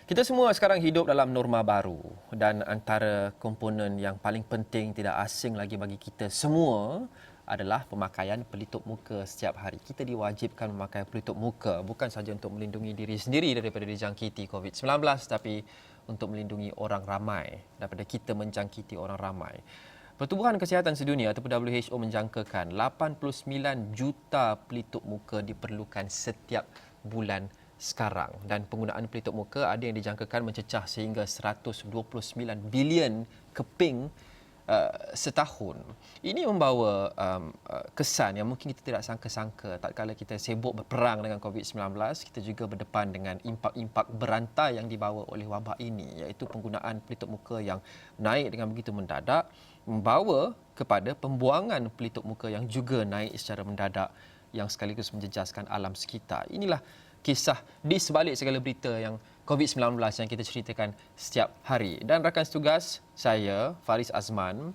Kita semua sekarang hidup dalam norma baru dan antara komponen yang paling penting tidak asing lagi bagi kita semua adalah pemakaian pelitup muka setiap hari. Kita diwajibkan memakai pelitup muka bukan sahaja untuk melindungi diri sendiri daripada dijangkiti COVID-19 tapi untuk melindungi orang ramai daripada kita menjangkiti orang ramai. Pertubuhan Kesihatan Sedunia atau WHO menjangkakan 89 juta pelitup muka diperlukan setiap bulan sekarang dan penggunaan pelitup muka ada yang dijangkakan mencecah sehingga 129 bilion keping setahun. Ini membawa kesan yang mungkin kita tidak sangka-sangka tatkala kita sibuk berperang dengan COVID-19, kita juga berdepan dengan impak-impak berantai yang dibawa oleh wabak ini, iaitu penggunaan pelitup muka yang naik dengan begitu mendadak membawa kepada pembuangan pelitup muka yang juga naik secara mendadak yang sekaligus menjejaskan alam sekitar. Inilah kisah di sebalik segala berita yang COVID-19 yang kita ceritakan setiap hari. Dan rakan setugas saya, Faris Azman,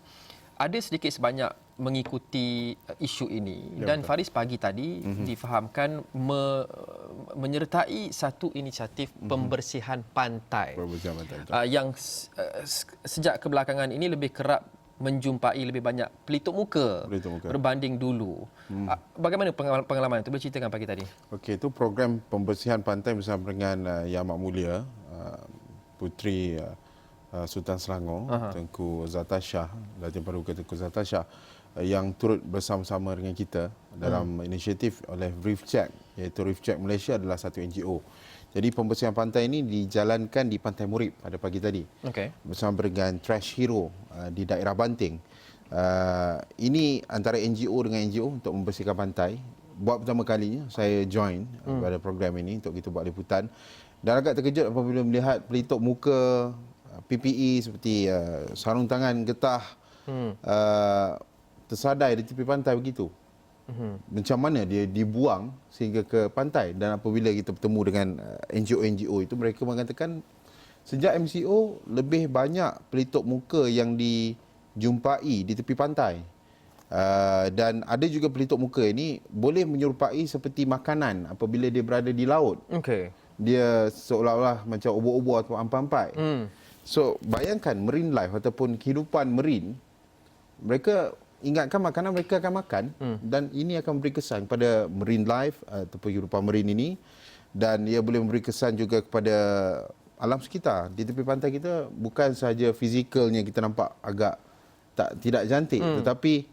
ada sedikit sebanyak mengikuti isu ini. Ya, dan betul. Faris pagi tadi difahamkan menyertai satu inisiatif pembersihan pantai. Yang sejak kebelakangan ini lebih kerap menjumpai lebih banyak pelitup muka berbanding dulu. Bagaimana pengalaman itu? Boleh ceritakan pagi tadi? Okey, itu program pembersihan pantai bersama dengan Yang Amat Mulia Puteri Sultan Selangor, Tengku Zata Shah, Datin Paduka Tengku Zata Shah, yang turut bersama-sama dengan kita dalam inisiatif oleh Reef Check, iaitu Reef Check Malaysia adalah satu NGO. Jadi pembersihan pantai ini dijalankan di Pantai Murib pada pagi tadi. Bersama dengan Trash Hero di daerah Banting. Ini antara NGO dengan NGO untuk membersihkan pantai. Buat pertama kalinya saya join pada program ini untuk kita buat liputan. Dan agak terkejut apabila melihat pelitup muka, PPE seperti sarung tangan getah tersadai di tepi pantai begitu. Macam mana dia dibuang sehingga ke pantai. Dan apabila kita bertemu dengan NGO-NGO itu, mereka mengatakan sejak MCO lebih banyak pelitup muka yang dijumpai di tepi pantai. Dan ada juga pelitup muka ini boleh menyerupai seperti makanan apabila dia berada di laut. Dia seolah-olah macam obor-obor atau ampai-ampai. So bayangkan marine life ataupun kehidupan marine, mereka ingatkan makanan mereka akan makan dan ini akan memberi kesan kepada marine life ataupun kehidupan marine ini, dan ia boleh memberi kesan juga kepada alam sekitar. Di tepi pantai kita bukan sahaja fizikalnya kita nampak agak tidak cantik, tetapi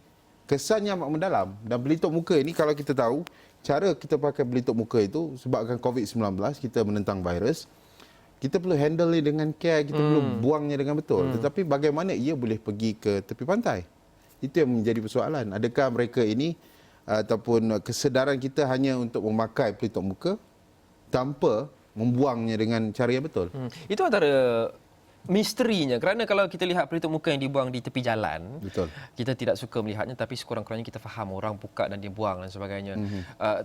kesannya amat mendalam. Dan pelitup muka ini, kalau kita tahu cara kita pakai pelitup muka itu, sebabkan COVID-19 kita menentang virus, kita perlu handle dia dengan care, kita perlu buangnya dengan betul. Tetapi bagaimana ia boleh pergi ke tepi pantai? Itu yang menjadi persoalan. Adakah mereka ini ataupun kesedaran kita hanya untuk memakai pelitup muka tanpa membuangnya dengan cara yang betul? Itu antara misterinya, kerana kalau kita lihat pelitup muka yang dibuang di tepi jalan, kita tidak suka melihatnya, tapi sekurang-kurangnya kita faham orang buka dan dia buang dan sebagainya.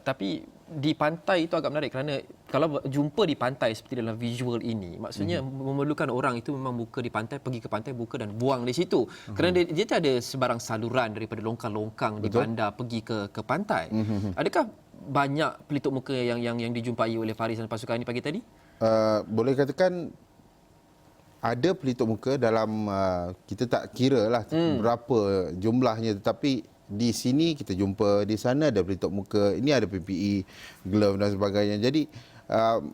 Tapi di pantai itu agak menarik, kerana kalau jumpa di pantai seperti dalam visual ini, maksudnya memerlukan orang itu memang buka di pantai, pergi ke pantai, buka dan buang di situ. Kerana dia tak ada sebarang saluran daripada longkang-longkang di bandar pergi ke pantai. Adakah banyak pelitup muka yang dijumpai oleh Faris dan pasukan ini pagi tadi? Boleh katakan ada pelitup muka dalam, kita tak kira lah berapa jumlahnya, tetapi di sini kita jumpa, di sana ada pelitup muka, ini ada PPE, glove dan sebagainya. Jadi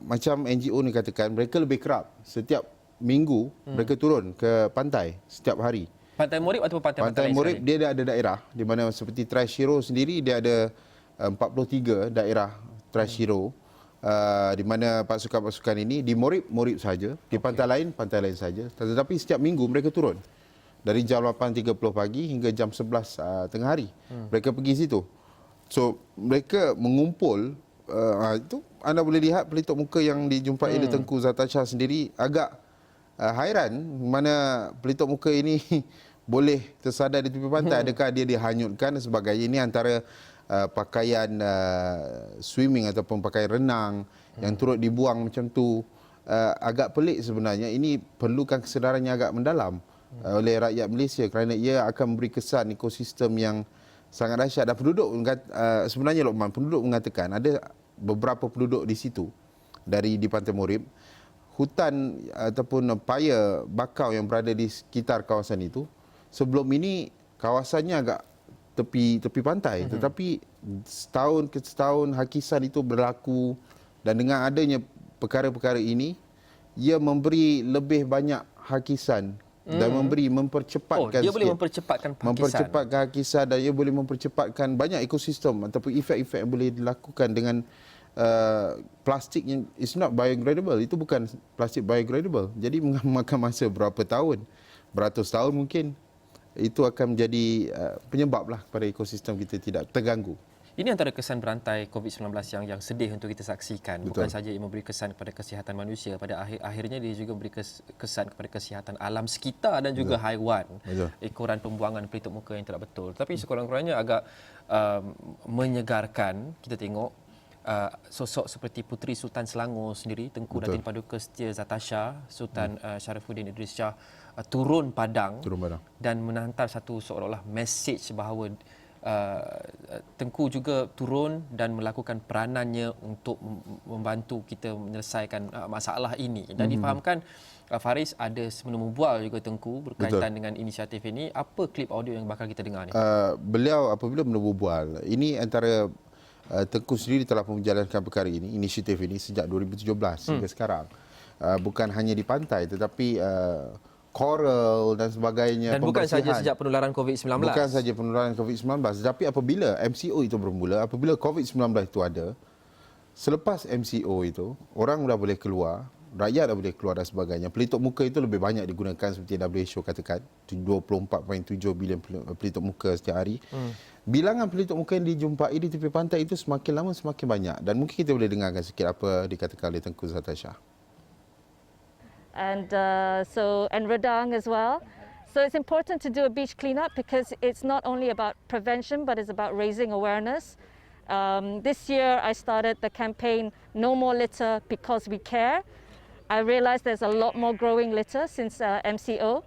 macam NGO ni katakan, mereka lebih kerap setiap minggu mereka turun ke pantai setiap hari. Pantai Murib atau Pantai Murib dia ada daerah di mana seperti Trash Hero sendiri dia ada 43 daerah Trash Hero. Di mana pasukan-pasukan ini di Murib saja, di pantai lain saja. Tetapi setiap minggu mereka turun dari jam 8.30 pagi hingga jam 11 tengah hari. Mereka pergi situ. So mereka mengumpul, itu anda boleh lihat pelitup muka yang dijumpai oleh Tengku Zata Shah sendiri. Agak hairan mana pelitup muka ini boleh tersadar di tepi pantai. Adakah dia dihanyutkan dan sebagainya. Ini antara pakaian swimming ataupun pakaian renang yang turut dibuang macam tu. Agak pelik sebenarnya. Ini perlukan kesedaran yang agak mendalam oleh rakyat Malaysia, kerana ia akan memberi kesan ekosistem yang sangat dahsyat. Dan penduduk sebenarnya Lokman, penduduk mengatakan ada beberapa penduduk di situ di Pantai Murib hutan ataupun paya bakau yang berada di sekitar kawasan itu, sebelum ini kawasannya agak tepi pantai, tetapi setahun ke setahun hakisan itu berlaku, dan dengan adanya perkara-perkara ini, ia memberi lebih banyak hakisan dan mempercepatkan dia boleh sikit. mempercepatkan hakisan. Mempercepatkan hakisan, dan ia boleh mempercepatkan banyak ekosistem ataupun efek-efek yang boleh dilakukan dengan plastik yang is not biodegradable. Itu bukan plastik biodegradable. Jadi memakan masa berapa tahun, beratus tahun mungkin. Itu akan menjadi penyebablah kepada ekosistem kita tidak terganggu. Ini antara kesan berantai COVID-19 yang sedih untuk kita saksikan. Betul. Bukan saja ia memberi kesan kepada kesihatan manusia, pada akhirnya dia juga memberi kesan kepada kesihatan alam sekitar dan juga haiwan. Betul. Ekoran pembuangan pelitup muka yang tidak betul. Tapi sekurang-kurangnya agak menyegarkan kita tengok sosok seperti Puteri Sultan Selangor sendiri, Tengku Datin Paduka Setia Zatasha, Sultan Sharifuddin Idris Shah turun padang dan menhantar satu seolah-olah mesej bahawa Tengku juga turun dan melakukan peranannya untuk membantu kita menyelesaikan masalah ini. Dan difahamkan Faris ada semenu membual juga Tengku berkaitan dengan inisiatif ini. Apa klip audio yang bakal kita dengar ni? Beliau apabila berbual, ini antara Tengku sendiri telah menjalankan perkara ini, inisiatif ini sejak 2017 hingga sekarang. Bukan hanya di pantai tetapi coral dan sebagainya. Dan bukan saja sejak penularan COVID-19. Bukan saja penularan COVID-19, tetapi apabila MCO itu bermula, apabila COVID-19 itu ada, selepas MCO itu, orang dah boleh keluar, rakyat dah boleh keluar dan sebagainya. Pelitup muka itu lebih banyak digunakan seperti WHO katakan, 24.7 bilion pelitup muka setiap hari. Bilangan pelitup muka yang dijumpai di tepi pantai itu semakin lama semakin banyak. Dan mungkin kita boleh dengarkan sikit apa dikatakan oleh Tengku Zatasha. And Redang as well. So it's important to do a beach cleanup because it's not only about prevention, but it's about raising awareness. This year I started the campaign No More Litter Because We Care. I realized there's a lot more growing litter since MCO,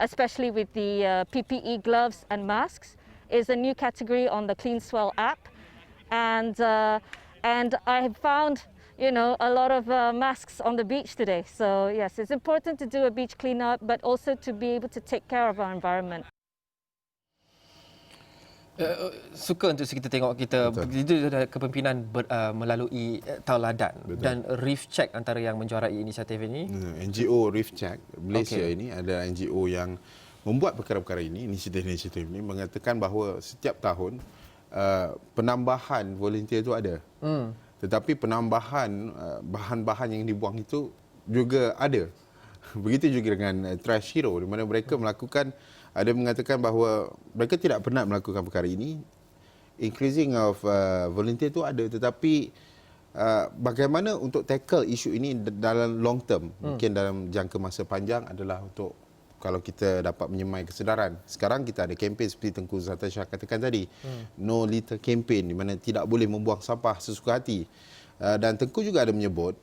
especially with the PPE gloves and masks. Is a new category on the Clean Swell app, and I have found a lot of masks on the beach today. So yes, it's important to do a beach cleanup, but also to be able to take care of our environment. Suka untuk kita tengok kita begitu kepimpinan melalui tauladan. Dan Reef Check antara yang menjuarai inisiatif ini. NGO Reef Check Malaysia ini ada NGO yang membuat perkara-perkara ini, inisiatif ini mengatakan bahawa setiap tahun penambahan volunteer itu ada. Tetapi penambahan bahan-bahan yang dibuang itu juga ada. Begitu juga dengan Trash Hero di mana mereka melakukan, ada mengatakan bahawa mereka tidak pernah melakukan perkara ini. Increasing of volunteer itu ada, tetapi bagaimana untuk tackle isu ini dalam long term, mungkin dalam jangka masa panjang adalah untuk kalau kita dapat menyemai kesedaran. Sekarang kita ada kempen seperti Tengku Zatasha katakan tadi, No Litter Campaign, di mana tidak boleh membuang sampah sesuka hati. Dan Tengku juga ada menyebut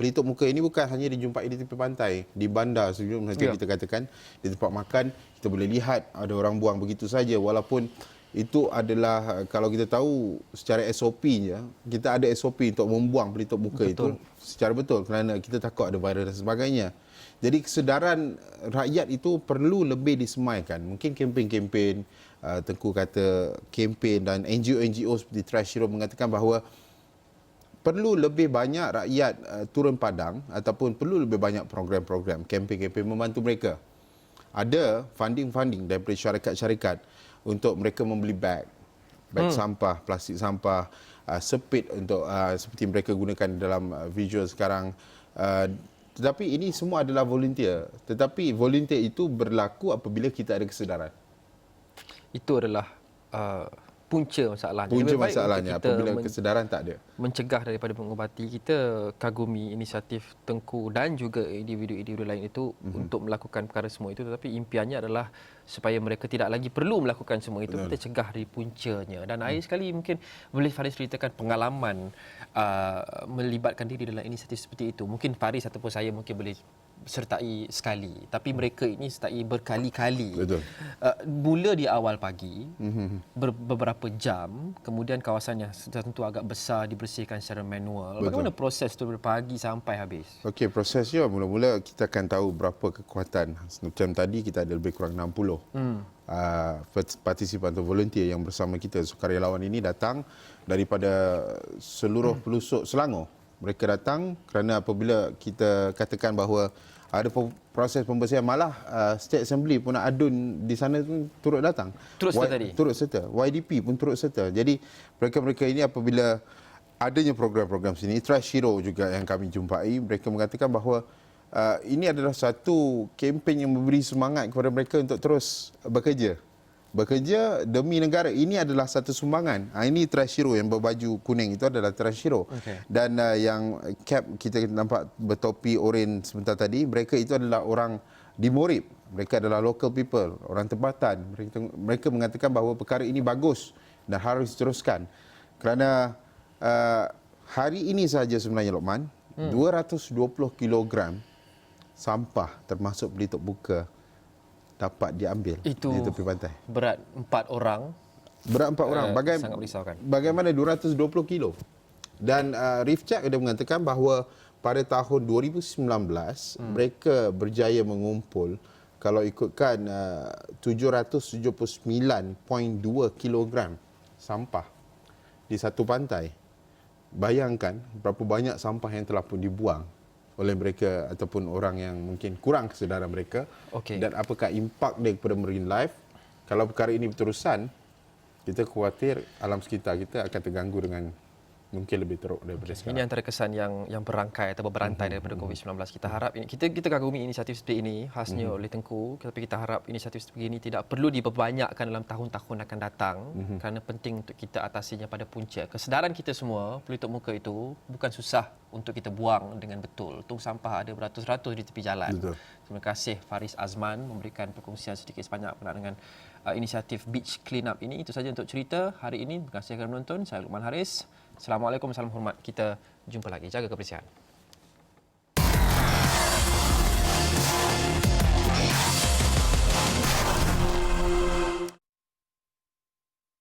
pelitup muka ini bukan hanya dijumpai di tepi pantai, di bandar sebelum kita katakan, di tempat makan kita boleh lihat ada orang buang begitu saja, walaupun itu adalah, kalau kita tahu secara SOP-nya, kita ada SOP untuk membuang pelitup muka itu secara betul kerana kita takut ada virus dan sebagainya. Jadi kesedaran rakyat itu perlu lebih disemaikan. Mungkin kempen-kempen, Tengku kata kempen, dan NGO-NGO seperti Trash Hero mengatakan bahawa perlu lebih banyak rakyat turun padang ataupun perlu lebih banyak program-program, kempen-kempen membantu mereka. Ada funding-funding daripada syarikat-syarikat untuk mereka membeli bag sampah, plastik sampah, sepit untuk seperti mereka gunakan dalam visual sekarang. Tetapi ini semua adalah volunteer. Tetapi volunteer itu berlaku apabila kita ada kesedaran. Itu adalah punca masalahnya. Punca masalahnya apabila kesedaran tak ada. Mencegah daripada mengubati, kita kagumi inisiatif Tengku dan juga individu-individu lain itu untuk melakukan perkara semua itu, tetapi impiannya adalah supaya mereka tidak lagi perlu melakukan semua itu. Kita cegah dari puncanya. Dan akhir sekali mungkin boleh Faris ceritakan pengalaman melibatkan diri dalam inisiatif seperti itu. Mungkin Faris ataupun saya mungkin boleh sertai sekali, tapi mereka ini sertai berkali-kali. Betul. Mula di awal pagi, beberapa jam, kemudian kawasan yang tentu agak besar dibersihkan secara manual. Betul. Bagaimana proses tu dari pagi sampai habis? Okey, prosesnya mula-mula kita akan tahu berapa kekuatan. Macam tadi kita ada lebih kurang 60 partisipan atau volunteer yang bersama kita. Sukarelawan ini datang daripada seluruh pelosok Selangor. Mereka datang kerana apabila kita katakan bahawa ada proses pembersihan, malah State Assembly pun adun di sana pun turut datang. Turut serta tadi? Turut serta. YDP pun turut serta. Jadi mereka-mereka ini apabila adanya program-program sini, Trash Hero juga yang kami jumpai, mereka mengatakan bahawa ini adalah satu kempen yang memberi semangat kepada mereka untuk terus bekerja. Bekerja demi negara. Ini adalah satu sumbangan. Ini Trash Hero yang berbaju kuning itu adalah Trash Hero. Okay. Dan yang cap kita nampak bertopi oren sebentar tadi, mereka itu adalah orang di Morib. Mereka adalah local people, orang tempatan. Mereka mengatakan bahawa perkara ini bagus dan harus diteruskan. Kerana hari ini sahaja sebenarnya, Lokman, 220 kilogram sampah termasuk pelitup buka dapat diambil di tepi pantai. Berat 4 orang. Berat 4 orang. Sangat merisaukan. Bagaimana 220 kilo? Dan Reef Check ada mengatakan bahawa pada tahun 2019 mereka berjaya mengumpul, kalau ikutkan 779.2 kilogram sampah di satu pantai. Bayangkan berapa banyak sampah yang telah pun dibuang oleh mereka ataupun orang yang mungkin kurang kesedaran mereka. Okey. Dan apakah impak dia kepada marine life. Kalau perkara ini berterusan, kita khawatir alam sekitar kita akan terganggu dengan mungkin lebih teruk daripada sekarang. Ini antara kesan yang berangkai atau berantai daripada COVID-19. Kita harap kita kagumi inisiatif seperti ini khasnya oleh Tengku, tapi kita harap inisiatif seperti ini tidak perlu diperbanyakkan dalam tahun-tahun akan datang kerana penting untuk kita atasinya pada punca. Kesedaran kita semua, pelitup muka itu bukan susah untuk kita buang dengan betul. Tong sampah ada beratus-ratus di tepi jalan. Betul. Terima kasih Faris Azman memberikan perkongsian sedikit sebanyak berkenaan dengan inisiatif Beach Cleanup ini. Itu saja untuk cerita hari ini. Terima kasih kerana menonton. Saya Lukman Haris. Assalamualaikum, salam hormat. Kita jumpa lagi. Jaga kebersihan.